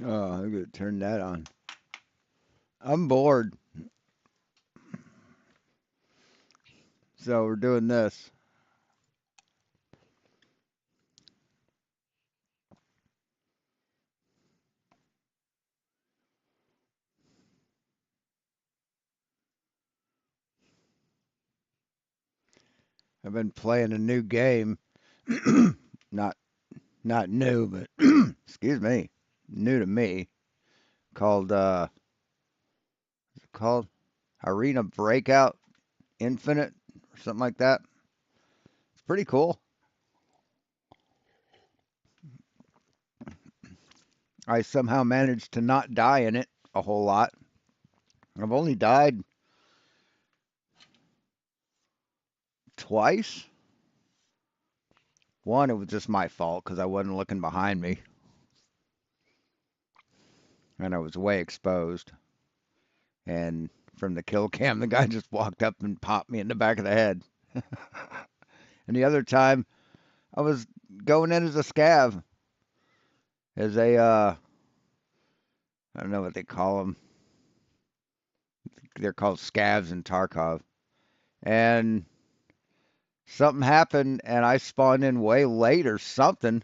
Oh, I'm gonna turn that on. I'm bored, so we're doing this. I've been playing a new game. not not new, but excuse me, new to me. Called called Arena Breakout Infinite or something like that. It's pretty cool. I somehow managed to not die in it a whole lot. I've only died twice. One, it was just my fault because I wasn't looking behind me and I was way exposed. And from the kill cam, the guy just walked up and popped me in the back of the head. And the other time, I was going in as a scav, as a I don't know what they call them. They're called scavs in Tarkov. And something happened, and I spawned in way late or something.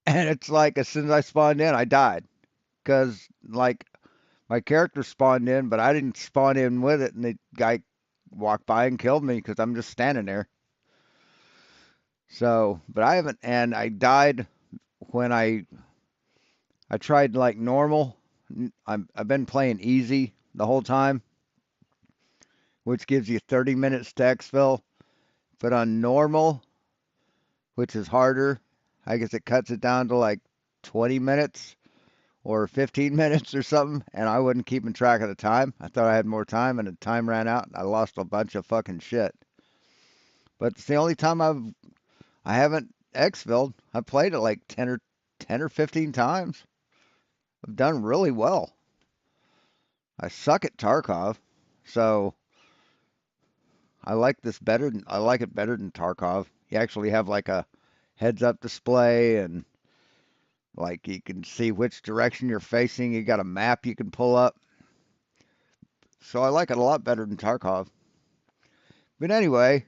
And it's like as soon as I spawned in, I died because like my character spawned in, but I didn't spawn in with it, and the guy walked by and killed me because I'm just standing there. So, but I haven't, and I died when I tried like normal. I've been playing easy the whole time, which gives you 30 minutes to exfil. But on normal, which is harder, I guess it cuts it down to like 20 minutes or 15 minutes or something. And I wasn't keeping track of the time. I thought I had more time, and the time ran out. And I lost a bunch of fucking shit. But it's the only time I haven't exfilled. I played it like 10 or 15 times. I've done really well. I suck at Tarkov, so I like it better than Tarkov. You actually have like a heads up display, and like you can see which direction you're facing. You got a map you can pull up. So I like it a lot better than Tarkov. But anyway,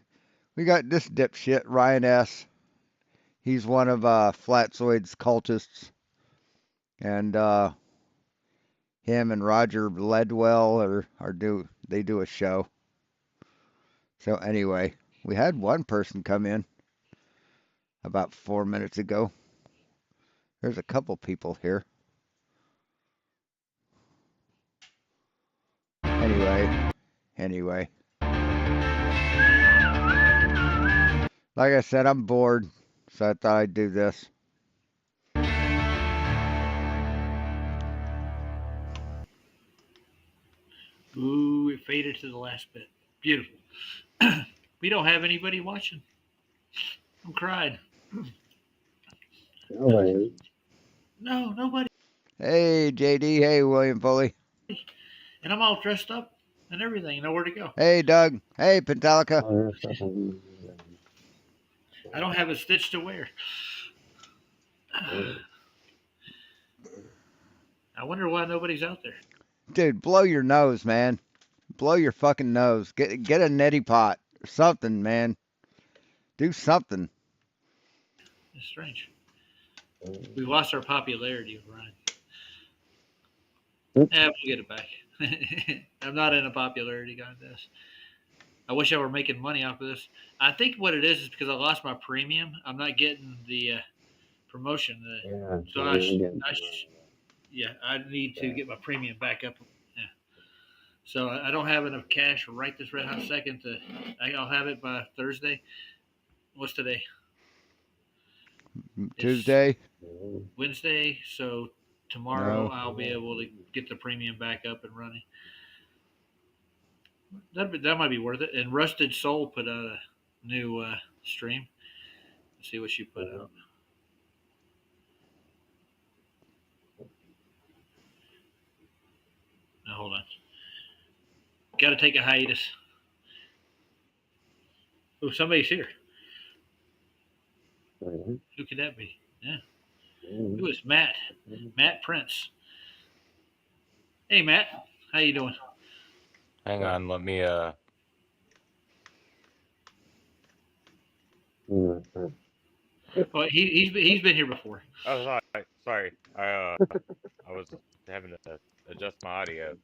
we got this dipshit Ryan S. He's one of Flatzoid's cultists, and him and Roger Ledwell do a show. So anyway, we had one person come in about 4 minutes ago. There's a couple people here. Anyway, anyway, like I said, I'm bored, so I thought I'd do this. Ooh, it faded to the last bit. Beautiful. We don't have anybody watching. I'm crying. Oh, No, nobody. Hey, JD. Hey, William Foley. And I'm all dressed up and everything. Nowhere to go. Hey, Doug. Hey, Pentalica. I don't have a stitch to wear. I wonder why nobody's out there. Dude, blow your nose, man. Blow your fucking nose. Get a neti pot or something, man. Do something. It's strange. We lost our popularity, Ryan. Yeah, we'll get it back. I'm not in a popularity contest. I wish I were making money off of this. I think what it is because I lost my premium. I'm not getting the promotion. yeah, So yeah, I need to get my premium back up. Yeah. So I don't have enough cash right this red hot second to. I'll have it by Thursday. What's today? It's Tuesday? Wednesday. So tomorrow No. I'll be able to get the premium back up and running. That might be worth it. And Rusted Soul put out a new stream. Let's see what she put out. Now hold on. Got to take a hiatus. Oh, somebody's here. Who could that be? Yeah. Who is Matt? Matt Prince. Hey Matt, how you doing? Hang on, let me Well, he's been here before. oh sorry. I was having to adjust my audio.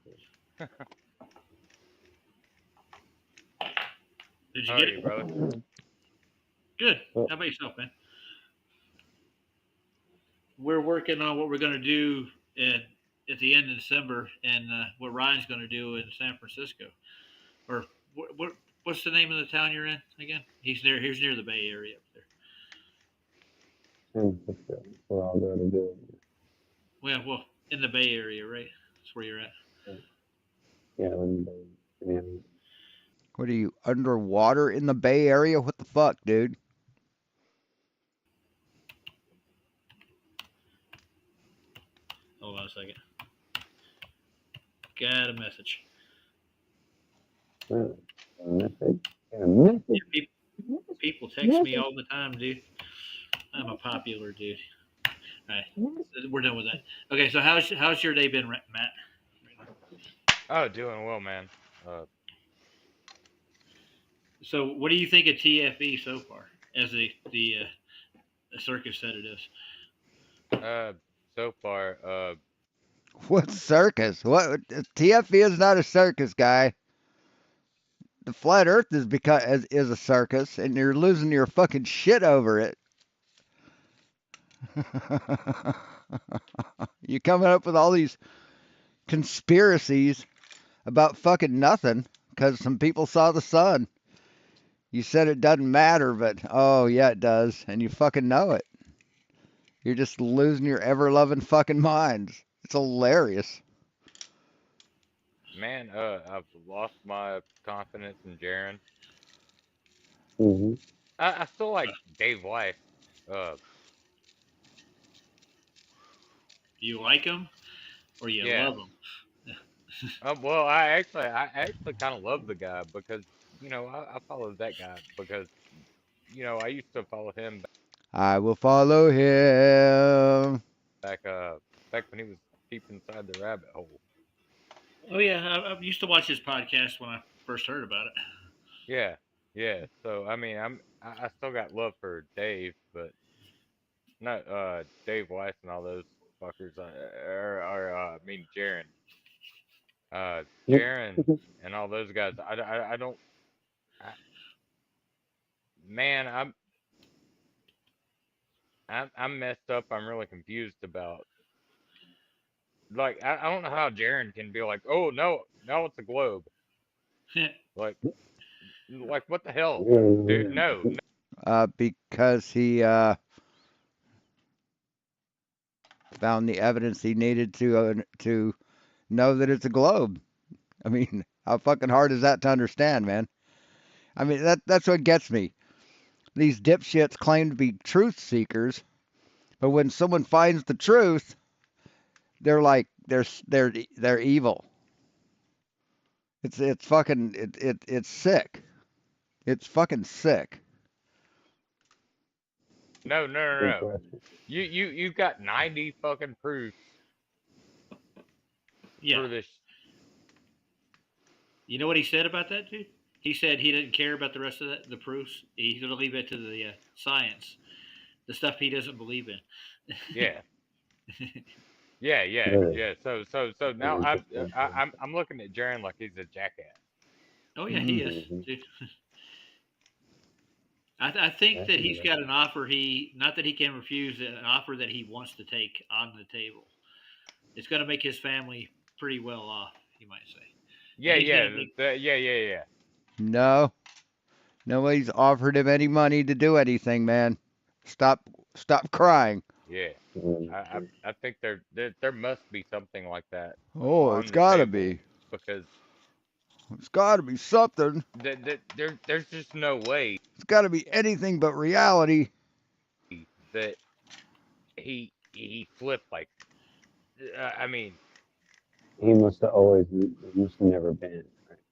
Did you How get are you, it? brother? Good. How about yourself, man? We're working on what we're going to do at the end of December, and what Ryan's going to do in San Francisco. Or what's the name of the town you're in again? He's near. He's near the Bay Area up there. Well, in the Bay Area, right? That's where you're at. What are you, underwater in the Bay Area? What the fuck, dude? Hold on a second. Got a message. Yeah, people text me all the time, dude. I'm a popular dude. All right, we're done with that. Okay, so how's your day been, Matt? Oh, doing well, man. So, what do you think of TFE so far, as the circus said it is? So far, What circus? What? TFE is not a circus, guy. The flat Earth is a circus, and you're losing your fucking shit over it. You coming up with all these conspiracies about fucking nothing because some people saw the sun. You said it doesn't matter, but oh yeah, it does, and you fucking know it. You're just losing your ever loving fucking minds. It's hilarious. man, I've lost my confidence in Jaren. I still like Dave Weiss. Uh, You like him or you yeah. love him? Well, I actually kind of love the guy because I followed that guy because I used to follow him I will follow him. back back when he was deep inside the rabbit hole. Oh yeah, I used to watch his podcast when I first heard about it. Yeah, yeah. So I mean, I still got love for Dave, but not Dave Weiss and all those fuckers. I mean Jaren, Jaren and all those guys. I don't. I, man, I'm messed up. I'm really confused about. Like I don't know how Jaren can be like, oh no, now it's a globe. Like what the hell, dude? No, no. Because he found the evidence he needed to know that it's a globe. I mean, how fucking hard is that to understand, man? I mean, that's what gets me. These dipshits claim to be truth seekers, but when someone finds the truth, they're like they're evil. It's fucking it's sick. It's fucking sick. No, no, no, no. You've got 90 fucking proofs Yeah. for this. You know what he said about that, dude? He said he didn't care about the rest of the proofs. He's going to leave it to the science, the stuff he doesn't believe in. Yeah, yeah. So now I'm looking at Jaren like he's a jackass. Oh yeah, he Mm. is, dude. I think that he's got an offer he not that he can refuse an offer that he wants to take on the table. It's going to make his family pretty well off, you might say. Yeah, He's going yeah, to make yeah. No, nobody's offered him any money to do anything, man. Stop stop crying. Yeah. I think there must be something like that Oh, it's on the gotta table be. because It's gotta be something. there's just no way It's gotta be anything but reality. that he flipped like I mean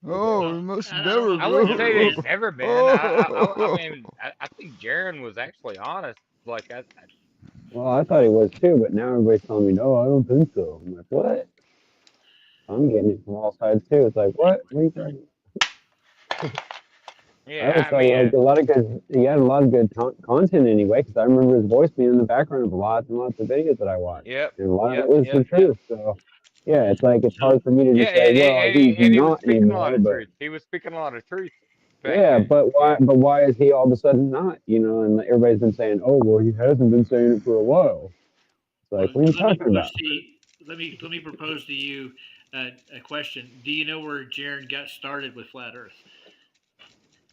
Oh, well. it must I don't know never if I he's wouldn't never say that been. he's never been. I Oh. mean I think Jaren was actually honest. Like Well, I thought he was too, but now everybody's telling me, no, I don't think so. I'm like, what? I'm getting it from all sides too. It's like, what? What are you talking? I always Yeah, I thought he mean, had a lot of good. He had a lot of good content anyway, because I remember his voice being in the background of lots and lots of videos that I watched, yep, and a lot of it yep, was the yep, yep. truth. So, yeah, it's like it's So hard for me to Yeah, just say, well, he's and he was not speaking a lot anymore. of But truth. He was speaking a lot of truth back yeah, then. but why? But why is he all of a sudden not? You know, and everybody's been saying, oh, well, he hasn't been saying it for a while. It's like, well, what are you let me talking about? propose to you. Let me propose to you a question. Do you know where Jaron got started with flat Earth?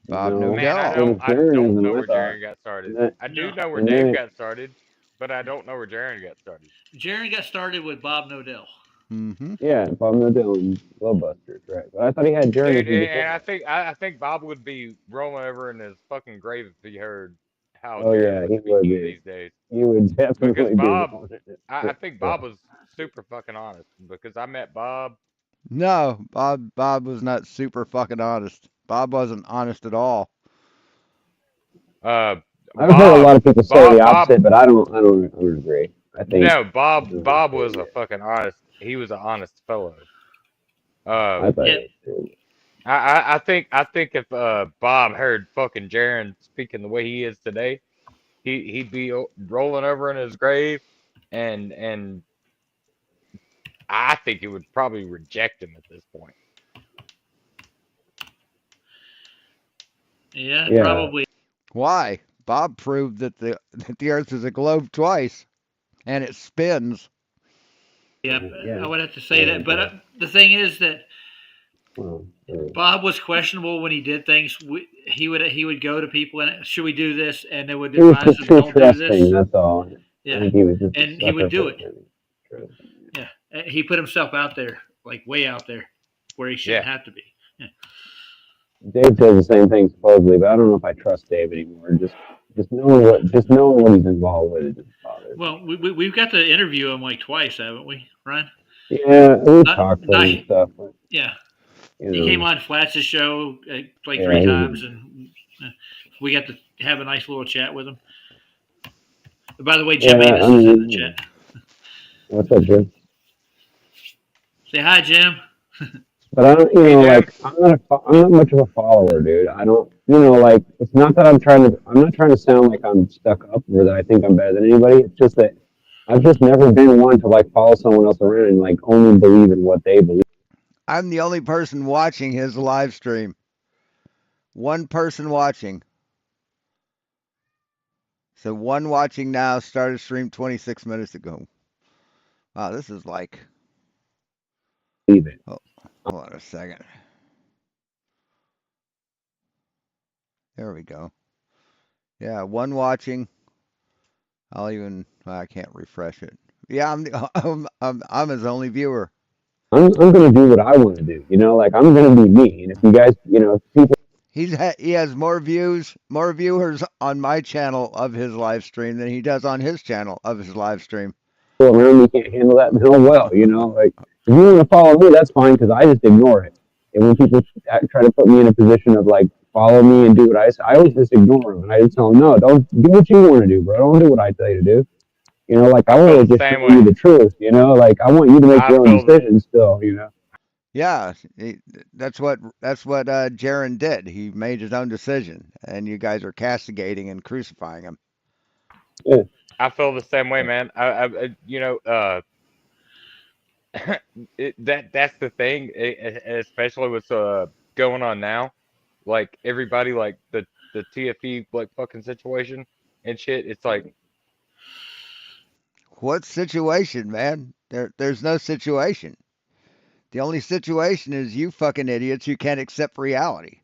Bob No, Man, it Nodell. was I don't know journalism. I where thought, Jaron got started. and then, I do No, know where and then Dave it, got started, but I don't know where Jaron got started. Jaron got started with Bob Nodell. Mm-hmm. yeah, Bob Nodell and Glowbusters, right? But I thought he had Dude, journalism and before I that. think I think Bob would be rolling over in his fucking grave if he heard how Oh Jaron yeah, was he would speaking be. these days. He would Because definitely be Bob, wrong. I think Yeah. Bob was super fucking honest. Because I met Bob. No, Bob was not super fucking honest. Bob wasn't honest at all. Uh, I've heard a lot Bob, of people say the Bob, Bob. opposite, but I don't agree. I think No, I Bob. don't Bob agree was a yet. fucking honest. He was an honest fellow. Uh, I thought Yeah, it was too. I think if Bob heard fucking Jaron speaking the way he is today, he'd be rolling over in his grave, and I think he would probably reject him at this point. yeah, Yeah, probably. Why? Bob proved that the Earth is a globe twice, and it spins. Yeah, yeah. I would have to say I that. But agree. the thing is that Well, Bob was questionable when he did things. He would go to people and should we do this, and they would he was advise just him too don't do trusting. this. That's all. I Yeah, think he was just a and he sucker would do for it. trust. Yeah, and he put himself out there, like way out there, where he shouldn't Yeah, have to be. Yeah. Dave does the same thing supposedly, but I don't know if I trust Dave anymore. Just knowing what he's involved with, it just bothers me. Well, we've got to interview him like twice, haven't we, Ryan? Yeah, we Not, talked to him not, and stuff, but yeah. you He came know, on Flats' show like yeah, three he's times, a, and we got to have a nice little chat with him. By the way, Jim yeah. I Amos is in the mean, chat. what's up, Jim? Say hi, Jim. But I don't, hey Jim. like I'm not much of a follower, dude. I don't, like it's not that I'm not trying to sound like I'm stuck up or that I think I'm better than anybody. It's just that I've just never been one to like follow someone else around and like only believe in what they believe. I'm the only person watching his live stream. One person watching. So one watching now started stream 26 minutes ago. Wow, this is like. It. Oh, hold on a second. There we go. Yeah, one watching. I can't refresh it. Yeah, I'm his only viewer. I'm gonna do what I want to do. Like I'm gonna be me. And if you guys, if people He has more viewers on my channel of his live stream than he does on his channel of his live stream. around me can't handle that, then oh well. Like if you want to follow me, that's fine because I just ignore it. And when people try to put me in a position of like follow me and do what I say, I always just ignore them and I just tell them, no, don't do what you want to do, bro. Don't do what I tell you to do. Like I I feel want the to just show same you way. the truth. Like I want you to make I your own feel decisions still. Yeah, that's what Jaron did. He made his own decision, and you guys are castigating and crucifying him. Yeah. I feel the same way, man. That's the thing, especially with going on now. Like everybody, like the TFE like fucking situation and shit. It's like, What situation, man? There's no situation. The only situation is you fucking idiots who can't accept reality.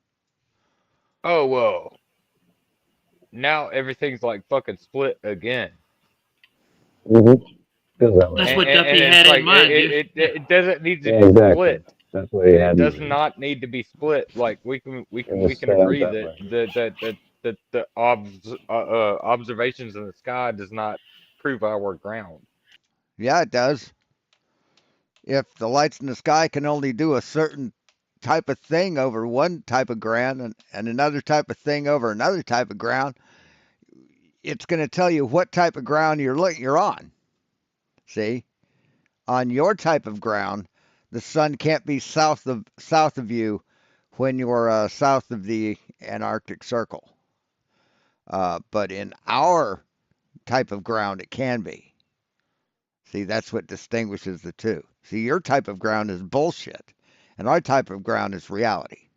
oh whoa, now everything's like fucking split again. Mm-hmm. Feels that way. That's and, what and, Duffy and it's had in like mind, dude. Yeah. it doesn't need to Yeah, be exactly. split. That's what he It had in does mind. not need to be split. Like It we was can set up agree that that way. the observations in the sky does not prove our ground. Yeah, it does. If the lights in the sky can only do a certain type of thing over one type of ground and another type of thing over another type of ground, it's going to tell you what type of ground you're on. See, on your type of ground, the sun can't be south of you when you're south of the Antarctic Circle. But in our type of ground, it can be. See, that's what distinguishes the two. See, your type of ground is bullshit, and our type of ground is reality.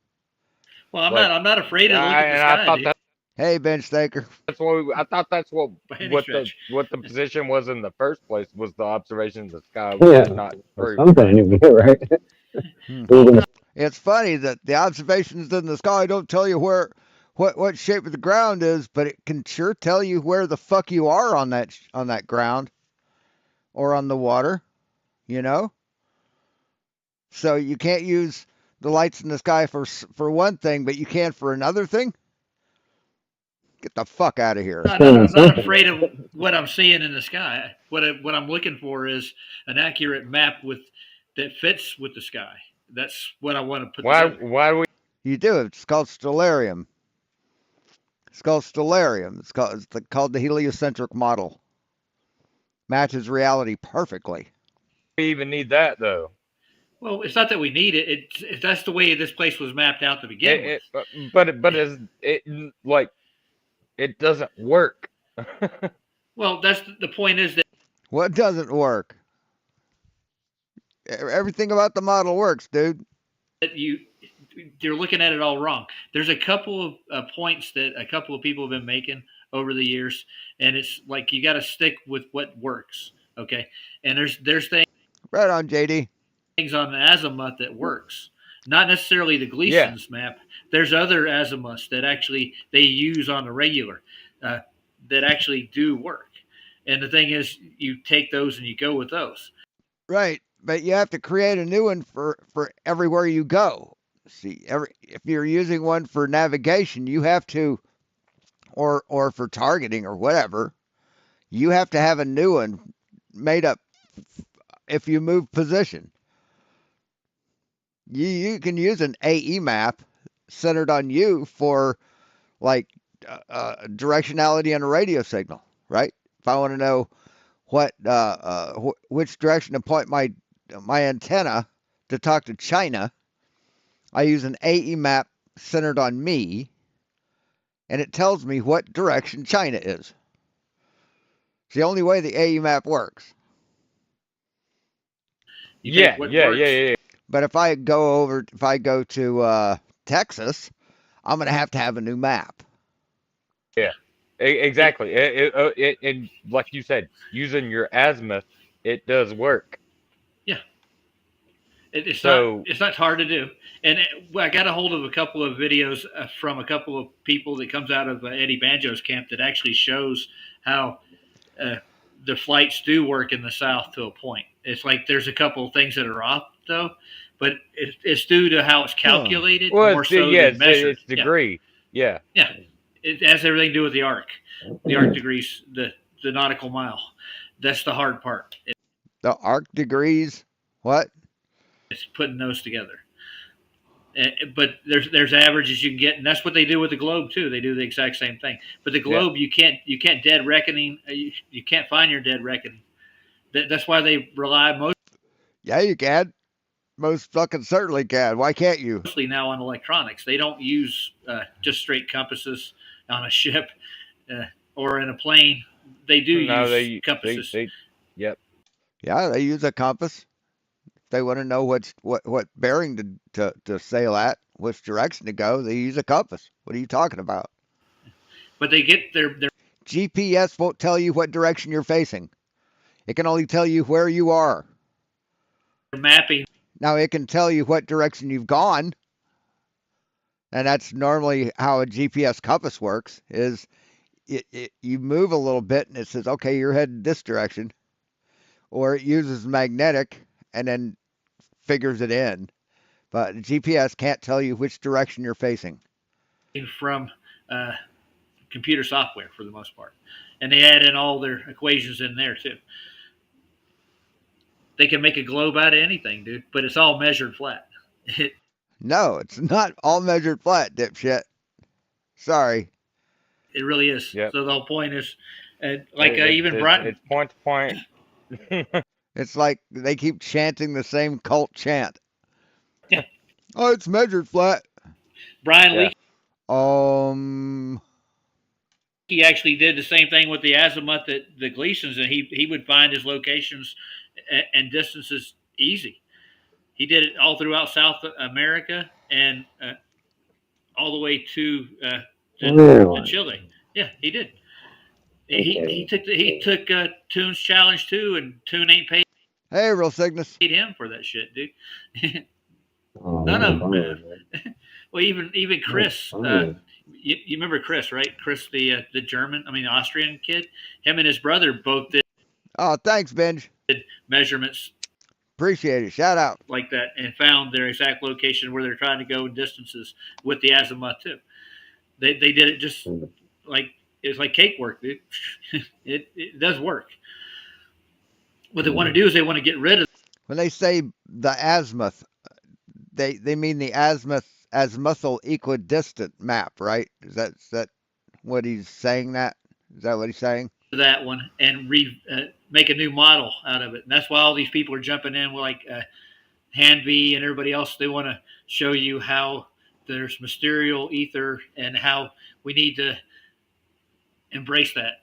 Well, I'm Like, not. I'm not afraid to look at the and I sky, thought dude. that Hey, bench staker. that's what I thought that's By any what stretch. the position was in the first place was the observation of the sky Yeah, was not or true. something anyway, right? Hmm. We're gonna- It's funny that the observations in the sky don't tell you what shape of the ground is, but it can sure tell you where the fuck you are on that ground or on the water, you know? So you can't use the lights in the sky for one thing, but you can for another thing? Get the fuck out of here. I'm not afraid of what I'm seeing in the sky. What I'm looking for is an accurate map that fits with the sky. That's what I want to put together. Why do we You do. It's called stellarium. It's called the heliocentric model. Matches reality perfectly. even need that though? Well, it's not that we need it. That's the way this place was mapped out to begin with. But is it like it doesn't work? Well, that's the point is that What doesn't work? Everything about the model works, dude. you're looking at it all wrong. There's a couple of points that a couple of people have been making over the years, and it's like you got to stick with what works. Okay, and there's Right on, JD. things on the azimuth that works. Not necessarily the Gleason's map. There's other azimuths that actually they use on the regular that actually do work. And the thing is, you take those and you go with those. Right, but you have to create a new one for everywhere you go. See, if you're using one for navigation, you have to, or for targeting or whatever, you have to have a new one made up if you move position. You can use an AE map centered on you for like directionality on a radio signal, right? If I want to know which direction to point my antenna to talk to China, I use an AE map centered on me, and it tells me what direction China is. It's the only way the AE map works. Yeah. But if I go to Texas, I'm going to have a new map. Yeah, exactly. And like you said, using your azimuth, it does work. Yeah. It's not hard to do. And I got a hold of a couple of videos from a couple of people that comes out of Eddie Banjo's camp that actually shows how the flights do work in the South to a point. It's like there's a couple of things that are off though, but it's due to how it's calculated more so than measured. It's degree. Yeah. It has everything to do with the arc degrees, the nautical mile. That's the hard part. The arc degrees, what? It's putting those together. But there's averages you can get, and that's what they do with the globe too. They do the exact same thing. But the globe, you can't dead reckoning. You can't find your dead reckoning. That's why they rely most. Yeah, you can. Most fucking certainly can. Why can't you? Mostly now on electronics. They don't use just straight compasses on a ship or in a plane. They do use compasses. Yep. Yeah, they use a compass. They want to know what bearing to sail at, which direction to go. They use a compass. What are you talking about? But they get their GPS won't tell you what direction you're facing. It can only tell you where you are. Mapping. Now it can tell you what direction you've gone, and that's normally how a GPS compass works. Is you move a little bit and it says, okay, you're headed this direction, or it uses magnetic and then figures it in. But GPS can't tell you which direction you're facing. From computer software for the most part, and they add in all their equations in there too. They can make a globe out of anything, dude, but it's all measured flat. No, it's not all measured flat, dipshit. Sorry. It really is. Yep. So the whole point is, It's point to point. It's like they keep chanting the same cult chant. Yeah. Oh, it's measured flat. Brian Yeah. Um, Leakey actually did the same thing with the azimuth at the Gleasons, and he would find his locations and distances easy. He did it all throughout South America and all the way to Chile. Yeah, he did. He took Toon's challenge too, and Toon ain't paid hey, Real Cygnus. him for that shit, dude. Oh, None of them bummer, have. man. Well, even Chris. Bummer. You remember Chris, right? Chris, the Austrian kid. Him and his brother both did Oh, thanks, Benj. measurements Appreciate it. Shout out. like that and found their exact location where they're trying to go in distances with the azimuth too. They did it just like it's like cake work, dude. it does work. What they want to do is they want to get rid of When they say the azimuth, they mean the azimuthal equidistant map, right? Is that what he's saying? Is that what he's saying? that one and make a new model out of it. And that's why all these people are jumping in with like Hanby and everybody else. They want to show you how there's mysterial ether and how we need to embrace that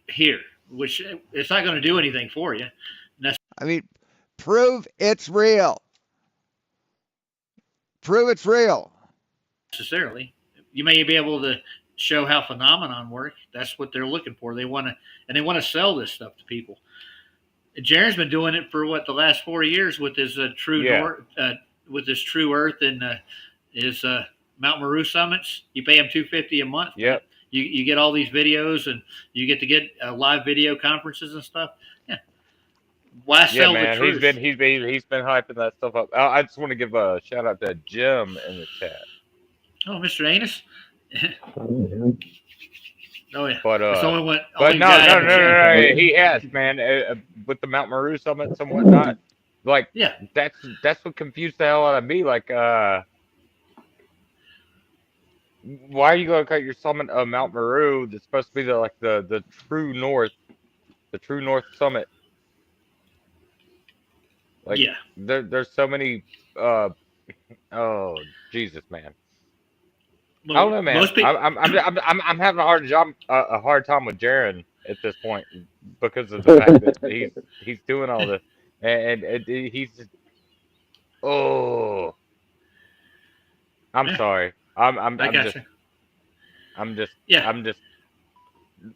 here, which it's not going to do anything for you. I mean, prove it's real. Prove it's real. Necessarily. You may be able to show how phenomenon work. That's what they're looking for. They want to sell this stuff to people. Jaren's been doing it for the last 4 years with his with his True Earth and his Mount Meru summits. You pay him $250 a month. Yep. You get all these videos and you get to get live video conferences and stuff. Yeah. Why sell man, the truth? he's been hyping that stuff up. I just want to give a shout out to Jim in the chat. Oh, Mr. Anus. Oh yeah, but no. He has, man, with the Mount Meru summits and whatnot. Like, yeah, that's what confused the hell out of me. Like, why are you gonna cut your summit of Mount Meru? That's supposed to be the true north summit. Like, yeah, there's so many. Oh Jesus, man. Well, I don't know, man. Most people, I'm having a hard time with Jaren at this point because of the fact that he's doing all this and he's just, I'm sorry. I'm just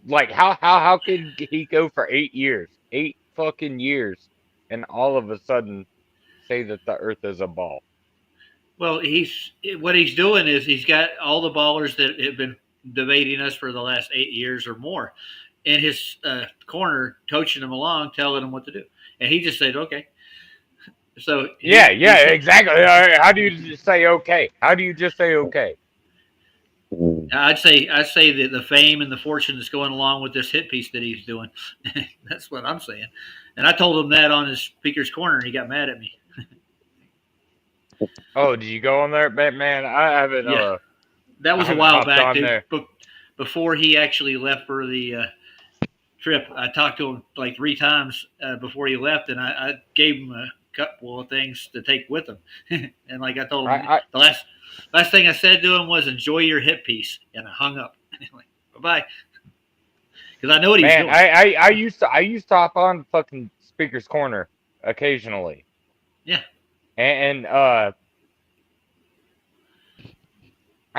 like how can he go for 8 fucking years and all of a sudden say that the earth is a ball? Well, what he's doing is he's got all the ballers that have been debating us for the last 8 years or more in his corner, coaching them along, telling them what to do, and he just said, "Okay." So exactly. How do you just say okay? How do you just say okay? I'd say that the fame and the fortune that's going along with this hit piece that he's doing. That's what I'm saying, and I told him that on his speaker's corner, and he got mad at me. Oh, did you go on there, man? I haven't. Yeah. That was a while back, dude. There. Before he actually left for the trip, I talked to him like 3 times before he left, and I gave him a couple of things to take with him. And like I told him, the last thing I said to him was, "Enjoy your hit piece," and I hung up. Like, bye-bye. Because I know what he's doing. I used to hop on fucking Speaker's Corner occasionally. Yeah. And I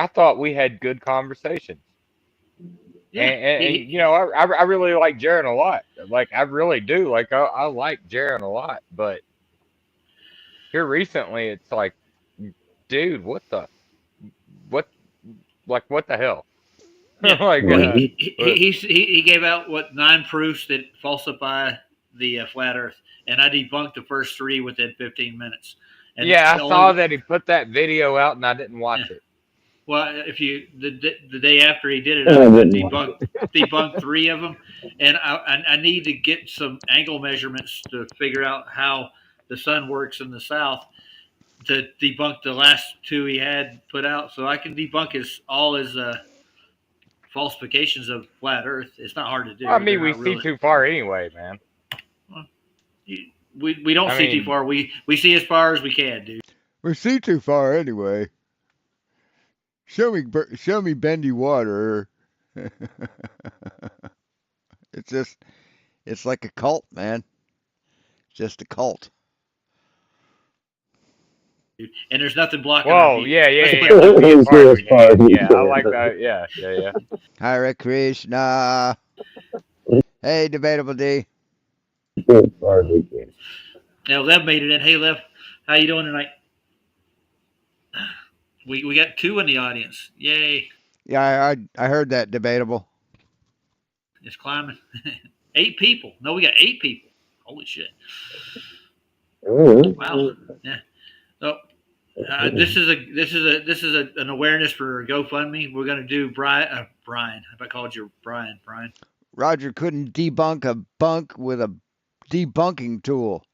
thought we had good conversations. Yeah. And you know, I really like Jaren a lot. Like, I really do. Like, I like Jaren a lot. But here recently, it's like, dude, what the hell? Yeah. Like, he gave out 9 proofs that falsify the flat Earth, and I debunked the first 3 within 15 minutes. And I saw that he put that video out, and I didn't watch it. Well, if you the day after he did it, I debunked 3 of them, and I need to get some angle measurements to figure out how the sun works in the south to debunk the last 2 he had put out, so I can debunk all his falsifications of flat Earth. It's not hard to do. I mean, They're we not see really. too far anyway, man. We don't I see too mean- far. We see as far as we can, dude. We see too far anyway. Show me bendy water. It's like a cult, man. Just a cult. And there's nothing blocking our Whoa, view. yeah, Let's yeah, put yeah. it that way. We see as far as we Yeah, can. Yeah, I like that. Yeah, yeah, yeah. Hare Krishna. Hey, Debatable D. As far as we can. Now Lev made it in. Hey Lev, how you doing tonight? We got 2 in the audience. Yay! Yeah, I heard that, Debatable. It's climbing. 8 people. No, we got 8 people. Holy shit! Oh, Wow. Yeah. So this is an awareness for GoFundMe. We're gonna do Brian. If I called you Brian. Roger couldn't debunk a bunk with a debunking tool.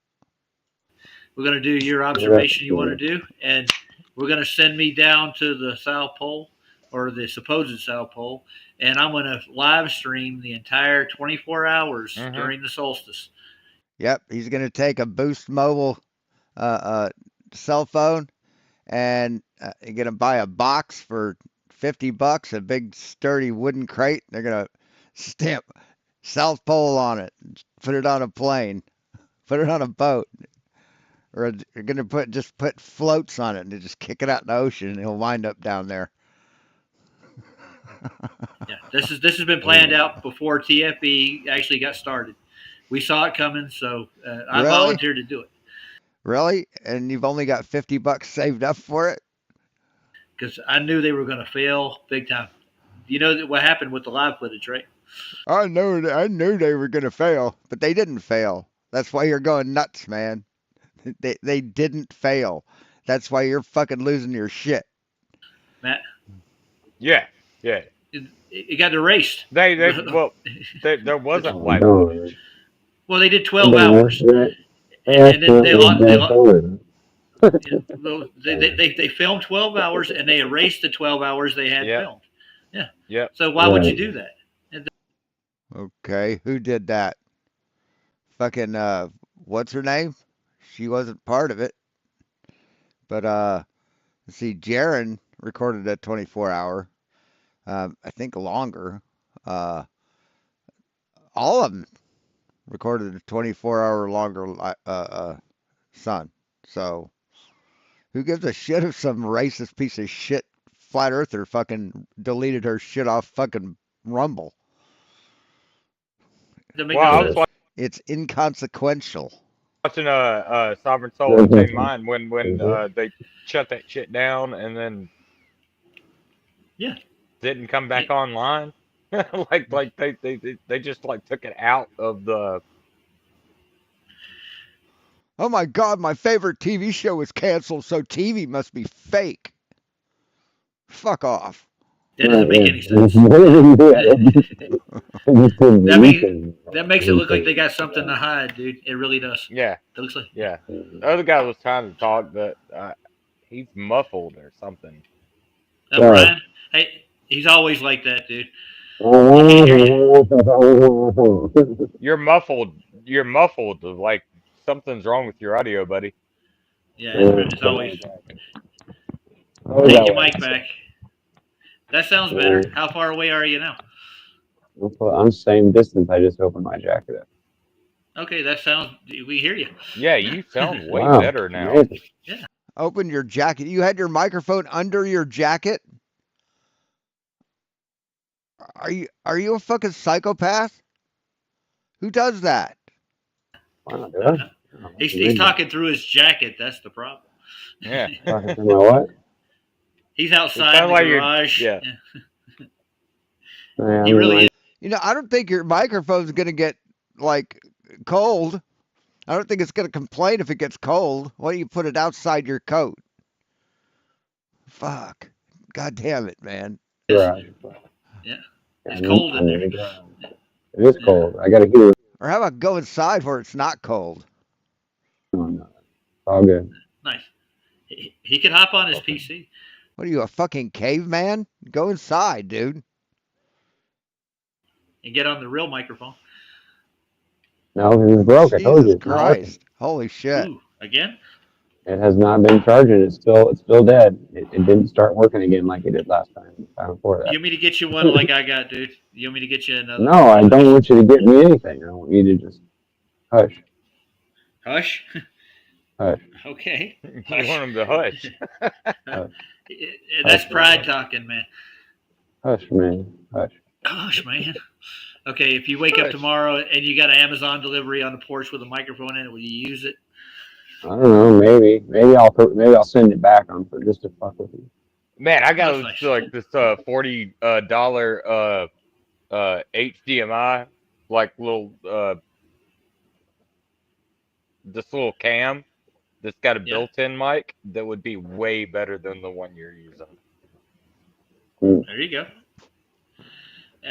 We're gonna do your observation you want to do, and we're gonna send me down to the South Pole or the supposed South Pole, and I'm gonna live stream the entire 24 hours Mhm. during the solstice. Yep, he's gonna take a Boost Mobile cell phone and you're gonna buy a box for $50, a big sturdy wooden crate. They're gonna stamp South Pole on it, put it on a plane, put it on a boat, or you're gonna put floats on it and just kick it out in the ocean, and he'll wind up down there. Yeah, this has been planned out before TFE actually got started. We saw it coming, so I Really? volunteered to do it Really? And you've only got $50 saved up for it? because I knew they were going to fail big time. You know what happened with the live footage, right? I knew they were gonna fail, but they didn't fail. That's why you're going nuts, man. They didn't fail. That's why you're fucking losing your shit. Matt, Yeah, yeah. it got erased. There wasn't live no. footage. Well, they did 12 hours. And then they filmed 12 hours and they erased the 12 hours they had Yep. filmed. Yeah. Yep. So why would you do that? Okay, who did that? Fucking what's her name? She wasn't part of it. But let's see, Jaron recorded a 24-hour. I think longer. All of them recorded a 24-hour longer Sun. So who gives a shit if some racist piece of shit flat earther fucking deleted her shit off fucking Rumble? That make Well, no I was sense. It's inconsequential. watching Sovereign Soul and Tame Mind when they shut that shit down and then Yeah. didn't come back online. like they just like took it out of the. Oh my God, my favorite TV show was canceled, so TV must be fake. Fuck off. That doesn't make any sense. That makes it look like they got something to hide, dude. It really does. Yeah, It looks like. yeah. The other guy was trying to talk, but he's muffled or something. Brian, hey, he's always like that, dude. You're muffled. You're muffled. Like something's wrong with your audio, buddy. Yeah, it's always. Take your mic back. That sounds better. How far away are you now? I'm the same distance. I just opened my jacket up. Okay, that sounds. We hear you. Yeah, you sound way Wow, better now. amazing. Open your jacket. You had your microphone under your jacket? Are you a fucking psychopath? Who does that? Wow, dude. He's talking through his jacket. That's the problem. Yeah. Talking through my what? He's outside sound the like you're- garage. yeah. Yeah, He really is. You know, I don't think your microphone's gonna get like cold. I don't think it's gonna complain if it gets cold. Why don't you put it outside your coat? Fuck. God damn it, man. Right. Yeah. It's cold in there. It is cold. I got a heater. Or how about go inside where it's not cold? No. All good. Nice. He could hop on his PC. What are you, a fucking caveman? Go inside, dude. and get on the real microphone. No, it was broke. I told you Jesus it's not working. Christ. Holy shit. Ooh, again? It has not been charging. It's still dead. It didn't start working again like it did last time before that. You want me to get you one like I got, dude? You want me to get you another? No, I don't want you to get me anything. I want you to just hush, Hush. hush. Okay. You Hush. want him to hush. That's pride talking, man. Hush, man. Hush. Gosh, man. Okay, if you wake up Hush. tomorrow and you got an Amazon delivery on the porch with a microphone in it, will you use it? I don't know. Maybe I'll send it back on for just to fuck with you. Man, I got That's nice. like this $40 HDMI like little this little cam that's got a Yeah. built-in mic that would be way better than the one you're using. There you go.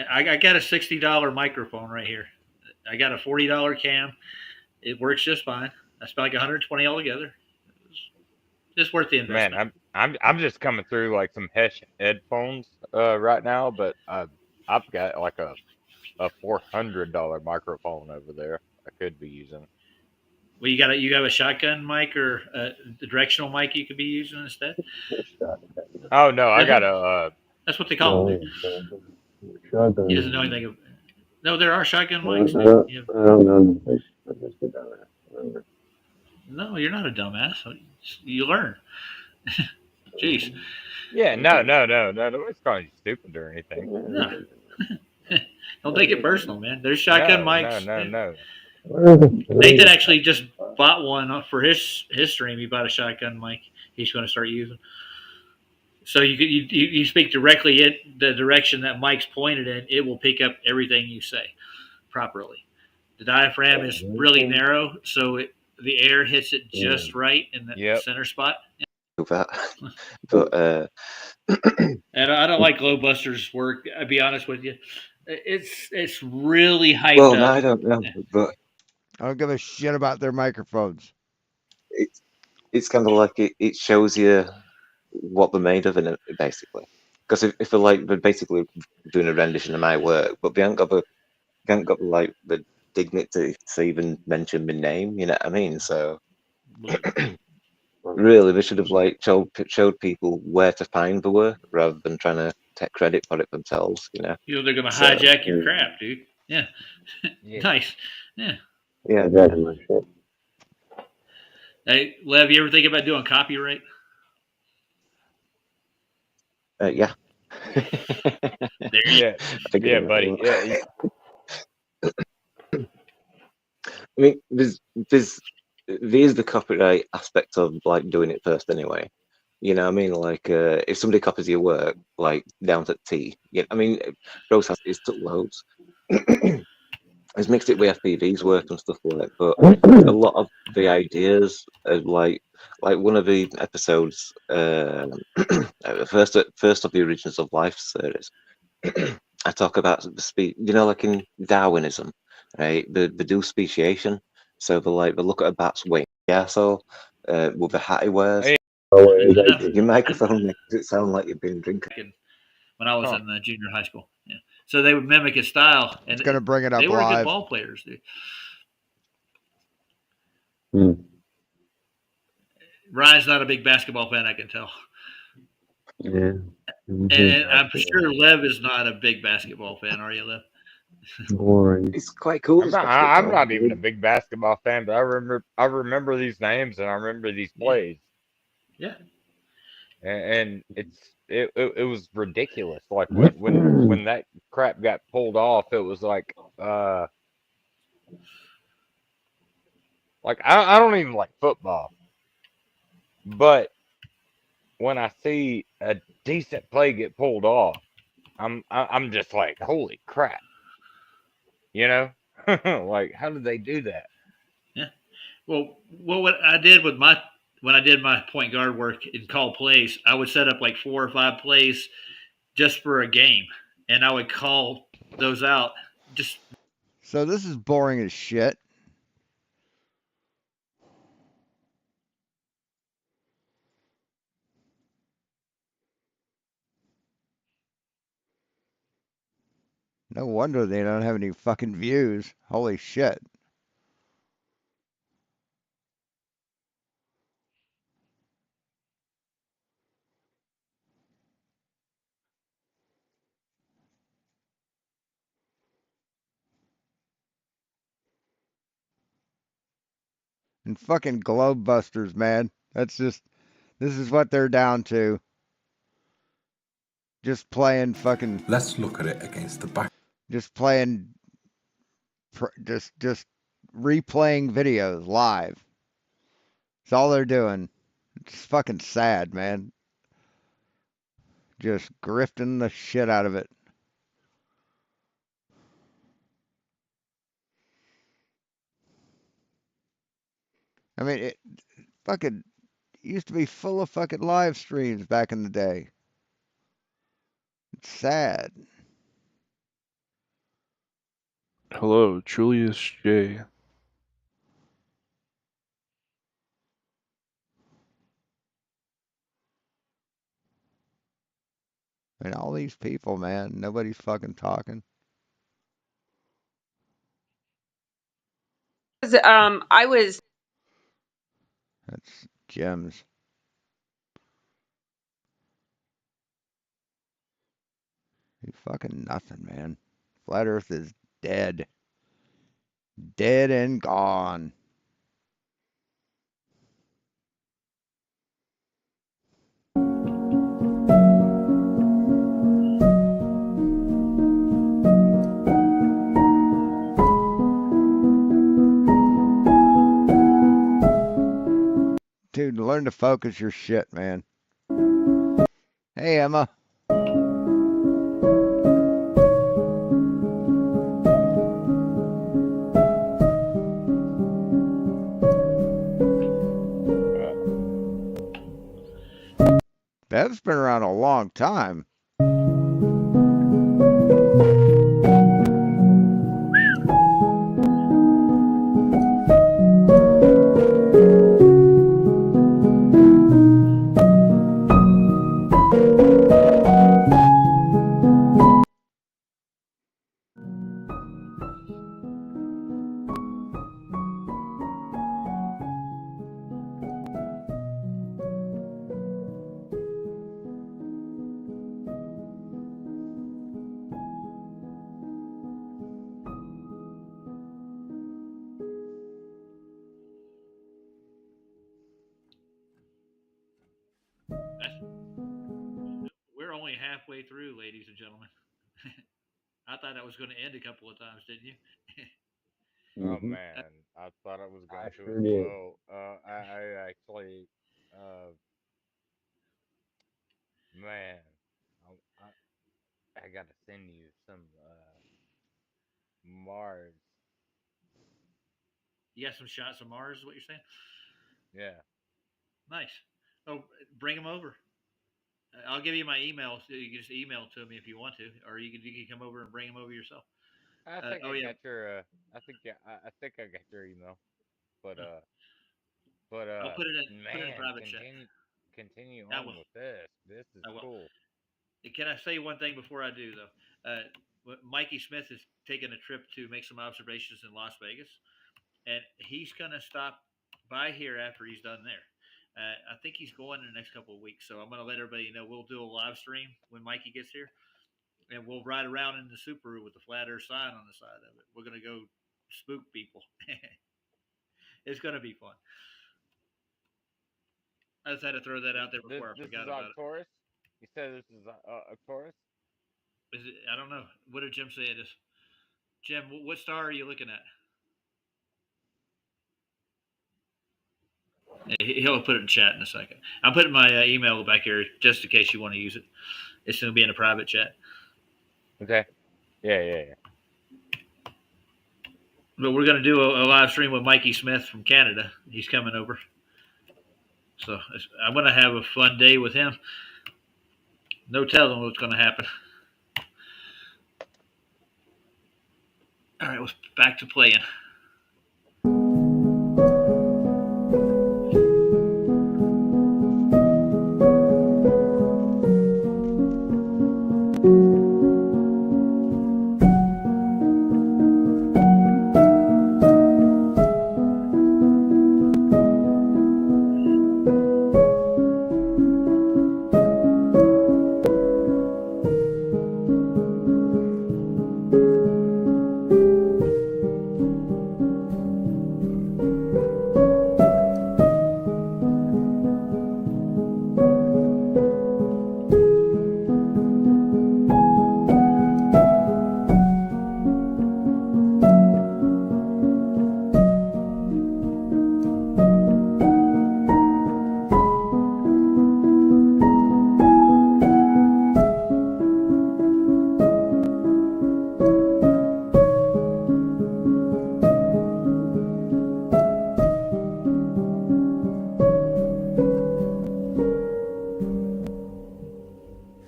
I got a $60 microphone right here. I got a $40 cam. It works just fine. I spent like $120 altogether. It's worth the investment. Man, I'm just coming through like some Hesh headphones right now, but I've got like a $400 microphone over there I could be using. Well, you have a shotgun mic or the directional mic you could be using instead. Oh no, I got a That's what they call them. Shotgun. He doesn't know anything. No, there are shotgun mics. I don't know. I'm just a dumbass. No, you're not a dumbass. You learn. Jeez. yeah, no, nobody's calling you stupid or anything. No. Don't take it personal, man. There's shotgun mics. No. Nathan actually just bought one for his stream. He bought a shotgun mic. He's going to start using. So you speak directly in the direction that mic's pointed in. It will pick up everything you say properly. The diaphragm is really narrow, so the air hits it just right in the center spot. That, but and I don't like Glowbuster's work. I'll be honest with you. It's really hyped up. Well, no, I don't know, but I don't give a shit about their microphones. It's kind of like it shows you what they're made of, in it, basically. Because if they're basically doing a rendition of my work, but they haven't got like the dignity to even mention my name. You know what I mean? So really, they should have like showed people where to find the work rather than trying to take credit for it themselves. You know, they're going to hijack your crap, dude. Yeah. Nice. Yeah. Yeah. My shit. Hey, Lev, you ever think about doing copyright? Yeah. There you Yeah, yeah, buddy. Yeah. I mean, there's the copyright aspect of like doing it first anyway. You know what I mean? Like, if somebody copies your work, like down to T, yeah, I mean, Rose has it's took loads. He's mixed it with FPV's work and stuff like that, but a lot of the ideas are like one of the episodes, first of the Origins of Life series. I talk about the like in Darwinism, right? They do speciation, so they look at a bat's wing, yeah. So with the hat he wears, your microphone makes it sound like you've been drinking. When I was in junior high school, yeah. So they would mimic his style, and it's gonna bring it up. They were live. good ball players, dude. Ryan's not a big basketball fan, I can tell. Yeah. And I'm sure Lev is not a big basketball fan, are you, Lev? Boring. It's quite cool. I'm not even a big basketball fan, but I remember these names and I remember these plays. Yeah. And it was ridiculous. Like when that crap got pulled off, it was like I don't even like football, but when I see a decent play get pulled off, I'm just like, holy crap, you know, like how did they do that? Yeah. Well, what I did with when I did my point guard work in call plays, I would set up like 4 or 5 plays just for a game, and I would call those out. So this is boring as shit. No wonder they don't have any fucking views. Holy shit. And fucking Globe Busters, man. This is what they're down to. Just playing fucking, Let's look at it against the back. just playing, just replaying videos live. That's all they're doing. It's fucking sad, man. Just grifting the shit out of it. I mean, it fucking used to be full of fucking live streams back in the day. It's sad. Hello, Julius J. And all these people, man, nobody's fucking talking. I was That's gems. You fucking nothing, man. Flat Earth is dead. Dead and gone. Dude, learn to focus your shit, man. Hey, Emma. Bev's been around a long time. We're only halfway through, ladies and gentlemen. I thought that was going to end a couple of times, didn't you? Oh Mhm. man, I thought I was I going to sure as did. well. I actually, man, I, I gotta send you some Mars. You got some shots of Mars, is what you're saying? Yeah. Nice. Oh, bring them over. I'll give you my email, so you can just email it to me if you want to, or you can come over and bring them over yourself. I think Oh I yeah, got your. I think yeah. I think I got your email. But I'll put it in man, private chat. continue I on will. with this. This is I will. cool. Can I say one thing before I do though? Mikey Smith is taking a trip to make some observations in Las Vegas, and he's gonna stop by here after he's done there. I think he's going in the next couple of weeks, so I'm gonna let everybody know we'll do a live stream when Mikey gets here, and we'll ride around in the Subaru with the flat Earth sign on the side of it. We're gonna go spook people. It's gonna be fun. I just had to throw that out there This before I this forgot is on about it. Taurus. You said this is a Taurus. Is it? I don't know. What did Jim say it is? Jim, what star are you looking at? He'll put it in chat in a second. I'm putting my email back here just in case you want to use it. It's going to be in a private chat. Okay. Yeah. But we're going to do a live stream with Mikey Smith from Canada. He's coming over. So I'm going to have a fun day with him. No telling what's going to happen. All right, let's back to playing.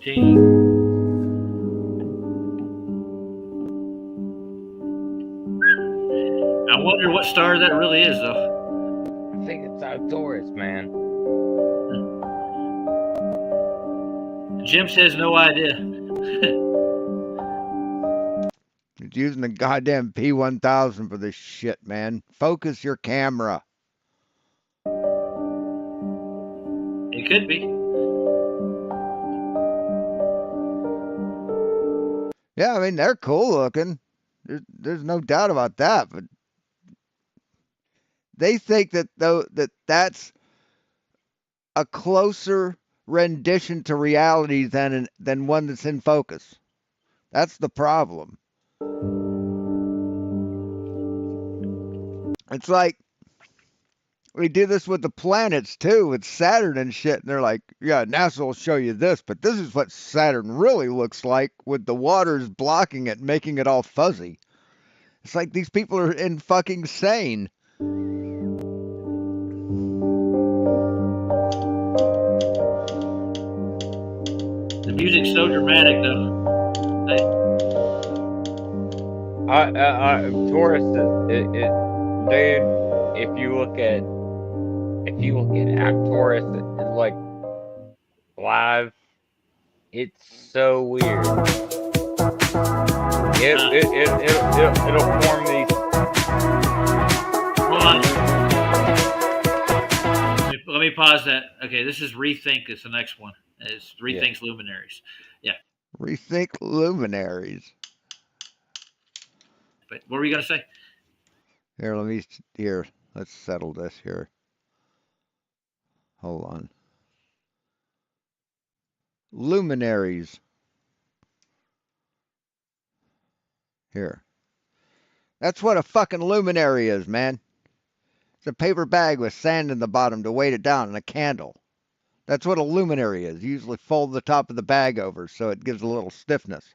Gee. I wonder what star that really is, though. I think it's Arcturus, man. Jim says no idea. It's using the goddamn P1000 for this shit, man. Focus your camera. It could be. Yeah, I mean, they're cool looking. There's no doubt about that, but they think that that's a closer rendition to reality than one that's in focus. That's the problem. It's like we do this with the planets too, with Saturn and shit, and they're like, yeah, NASA will show you this, but this is what Saturn really looks like with the waters blocking it, making it all fuzzy. It's like these people are in fucking sane. The music's so dramatic, though. Taurus is dude. If you look at Arcturus, like live, it's so weird. It'll form these. Hold on. Let me pause that. Okay, this is Rethink. It's the next one. It's Rethink's Luminaries. Yeah. Rethink Luminaries. But what were you gonna say? Here, let's settle this here. Hold on. Luminaries. Here. That's what a fucking luminary is, man. It's a paper bag with sand in the bottom to weight it down and a candle. That's what a luminary is. You usually fold the top of the bag over so it gives a little stiffness.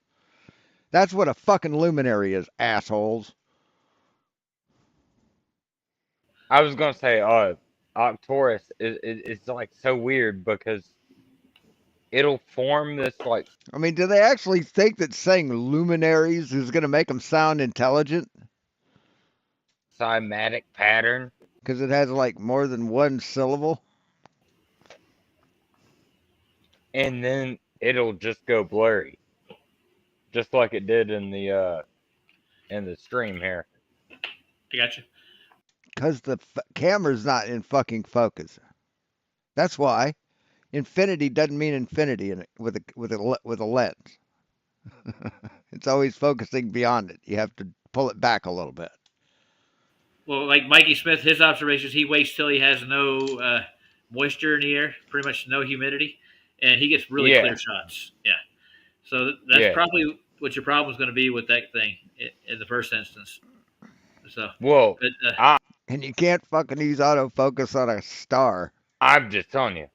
That's what a fucking luminary is, assholes. I was gonna say, Arcturus is like so weird because it'll form this like. I mean, do they actually think that saying luminaries is going to make them sound intelligent? Cymatic pattern. Because it has like more than one syllable? And then it'll just go blurry. Just like it did in the stream here. I got you. Because the camera's not in fucking focus. That's why. Infinity doesn't mean infinity with a lens. It's always focusing beyond it. You have to pull it back a little bit. Well, like Mikey Smith, his observations, he waits till he has no moisture in the air, pretty much no humidity, and he gets really clear shots. Yeah. So that's probably what your problem is going to be with that thing in the first instance. So. Whoa. But, and you can't fucking use autofocus on a star. I'm just telling you.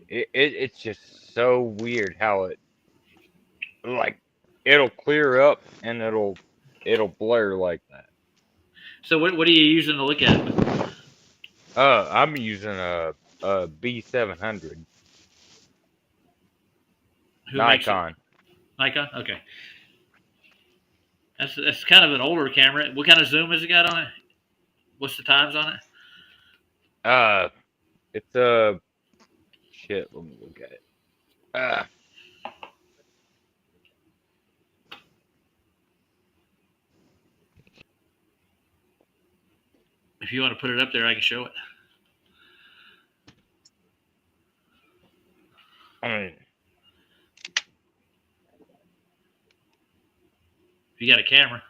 It's just so weird how it, like, it'll clear up and it'll blur like that. So what are you using to look at it? I'm using a B700. Nikon. Nikon? Okay. That's kind of an older camera. What kind of zoom has it got on it? What's the times on it? It's a shit. Let me look at it. If you want to put it up there, I can show it. I mean, if you got a camera.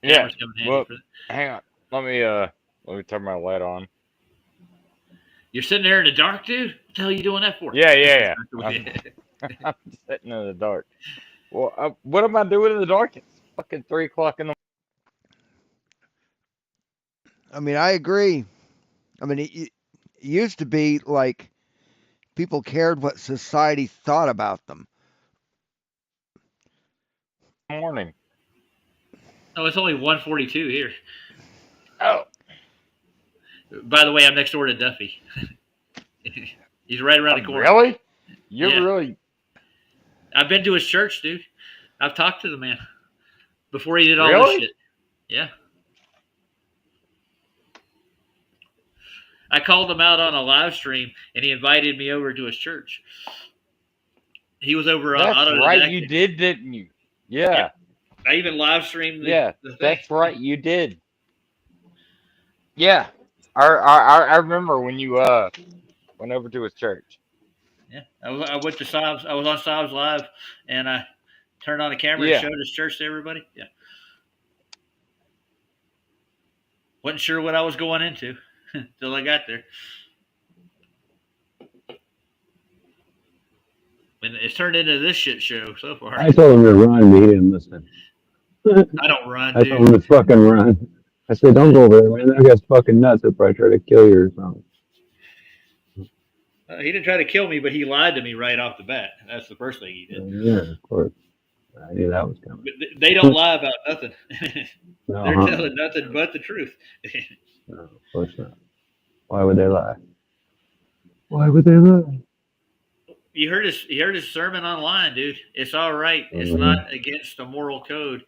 Yeah. Well, hang on. Let me turn my light on. You're sitting there in the dark, dude? What the hell are you doing that for? Yeah. I'm sitting in the dark. Well, what am I doing in the dark? It's fucking 3 o'clock in the. I mean, I agree. I mean, it used to be like people cared what society thought about them. Morning. Oh, it's only 1:42 here. Oh. By the way, I'm next door to Duffy. He's right around the corner. Really? You're really. I've been to his church, dude. I've talked to the man before he did all this Really? shit. Yeah. I called him out on a live stream, and he invited me over to his church. He was over That's right. You autodidactic. did, didn't you? Yeah. I even live streamed Yeah. the thing. That's right. You did. Yeah. I remember when you went over to his church. Yeah, I went to Sobs. I was on Sobs Live, and I turned on the camera Yeah. and showed his church to everybody. Yeah. Wasn't sure what I was going into until I got there. And it's turned into this shit show so far. I told him to run, but he didn't listen. I don't run, I told dude. him to fucking run. I said, don't go over there, man. That guy's fucking nuts. He'll probably try to kill you or something. He didn't try to kill me, but he lied to me right off the bat. That's the first thing he did. Yeah, of course. I knew that was coming. But they don't lie about nothing. No, They're telling nothing but the truth. no, of course not. Why would they lie? Why would they lie? You heard his sermon online, dude. It's all right. It's Mhm. not against the moral code.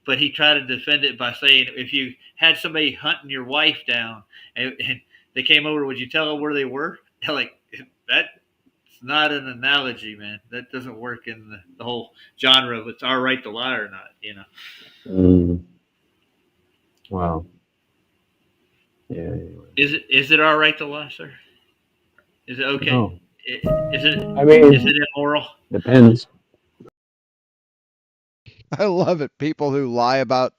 But he tried to defend it by saying, if you had somebody hunting your wife down and they came over, would you tell them where they were? Like, that's not an analogy, man. That doesn't work in the whole genre of it's all right to lie or not, you know. Mm. Wow. Yeah. Anyway. Is it all right to lie, sir? Is it okay? No. Is it I mean, is it immoral? depends. I love it. People who lie about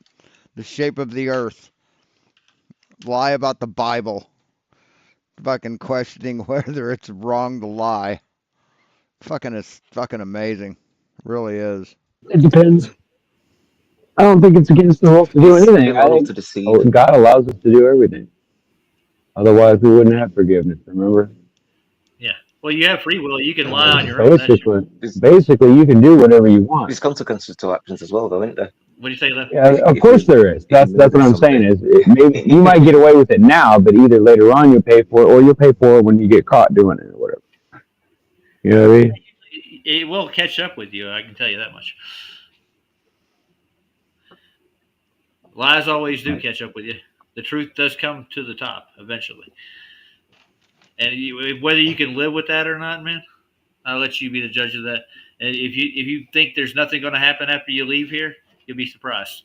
the shape of the earth, lie about the Bible, fucking questioning whether it's wrong to lie. It's fucking amazing. It really is. It depends. I don't think it's against the law to do It's anything. I immoral think to deceive. God allows us to do everything. Otherwise, we wouldn't have forgiveness. Remember? Yeah. Well, you have free will. You can lie on your own. Basically, you can do whatever you want. There's consequences to actions as well, though, isn't there? What do you say, Left? Yeah, of If course you- there is. if you That's what I'm something- saying. Is maybe you might get away with it now, but either later on you'll pay for it, or you'll pay for it when you get caught doing it, or whatever. You know what I mean? It will catch up with you. I can tell you that much. Lies always do catch up with you. The truth does come to the top eventually. And whether you can live with that or not, man, I'll let you be the judge of that. And if you think there's nothing going to happen after you leave here, you'll be surprised.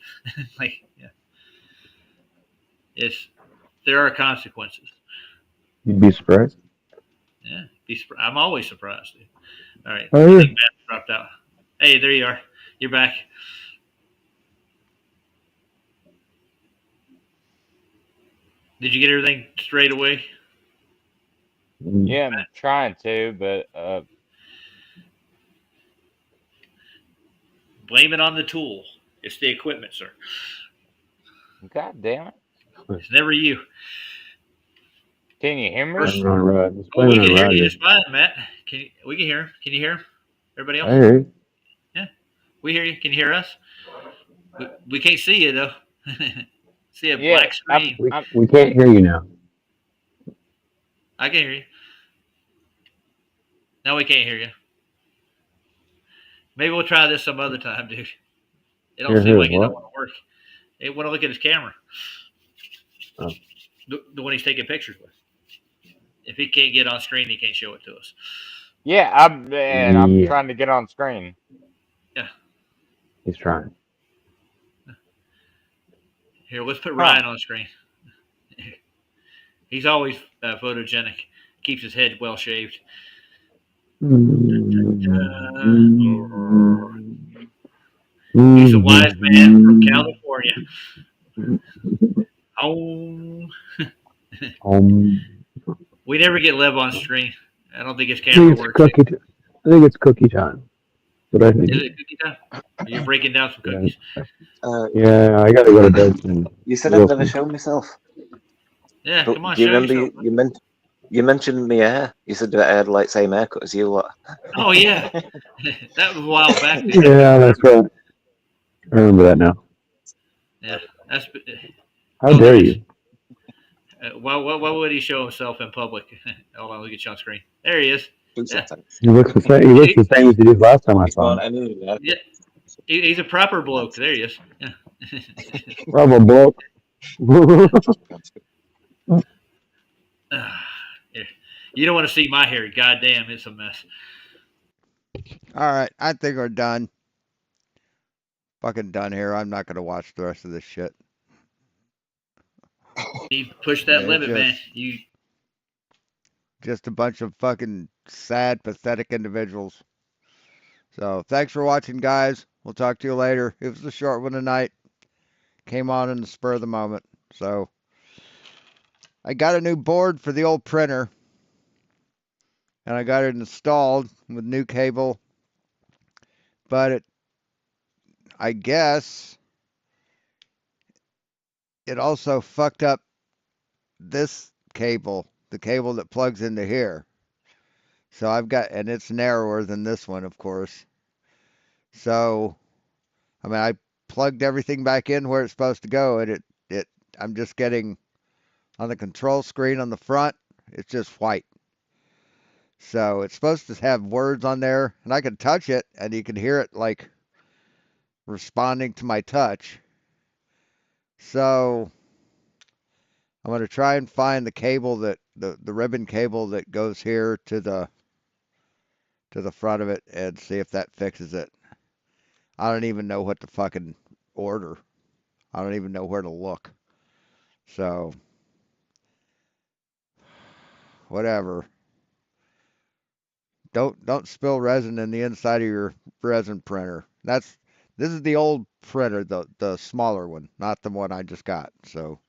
There are consequences. You'd be surprised. Yeah, I'm always surprised, dude. All right, Oh, I yeah. think Matt dropped out. Hey, there you are. You're back. Did you get everything straight away? Yeah, I'm trying to, but Blame it on the tool. It's the equipment, sir. God damn it. It's never you. Can you hear me? Blaming on Rod. Just Oh, we blaming can on hear you Roger. just fine, Matt. We can hear him. Can you hear him? Everybody I else? hear you. We hear you. Can you hear us? We can't see you, though. See a Yeah, black screen. We can't hear you now. I can hear you. No, we can't hear you. Maybe we'll try this some other time, dude. It don't Hear seem who? like it don't What? want to work. It want to look at his camera. Oh. The one he's taking pictures with. If he can't get on screen, he can't show it to us. Yeah, I'm Yeah. trying to get on screen. He's trying. Here, let's put Ryan on screen. He's always photogenic. Keeps his head well shaved. He's a wise man from California. Oh, we never get Lev on screen. I don't think his I camera think works. it's cookie time. But I think. Is it cookie time? Are you breaking down some cookies? Yeah, I gotta go to bed soon. You said I've never shown myself. Yeah, But come on, do you show remember yourself. you mentioned my hair? You said that I had like same haircut as you. What? Oh yeah, that was a while back. Yeah, that's right. I remember that now. Yeah, that's. How dare you? Why would he show himself in public? Hold on, look at you on screen. There he is. Do Yeah. sometimes. He looks the same. He looks the same as he did last time I It's saw not him. any of Yeah. He's a proper bloke. There he is. Yeah. Rubber bloke. Ah, yeah. You don't want to see my hair. Goddamn, it's a mess. All right, I think we're done. Fucking done here. I'm not gonna watch the rest of this shit. You push that It's limit, man. You just a bunch of fucking sad, pathetic individuals. So thanks for watching, guys. We'll talk to you later. It was a short one tonight. Came on in the spur of the moment. So I got a new board for the old printer, and I got it installed with new cable. But I guess it also fucked up this cable, the cable that plugs into here. So and it's narrower than this one, of course. So, I mean, I plugged everything back in where it's supposed to go, and I'm just getting on the control screen on the front, it's just white. So it's supposed to have words on there, and I can touch it, and you can hear it like responding to my touch. So I'm going to try and find the cable the ribbon cable that goes here to the front of it and see if that fixes it. I don't even know what to fucking order. I don't even know where to look. So whatever. Don't spill resin in the inside of your resin printer. This is the old printer, the smaller one, not the one I just got. So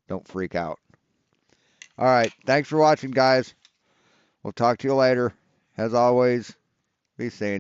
don't freak out. All right, thanks for watching, guys. We'll talk to you later. As always, be seen.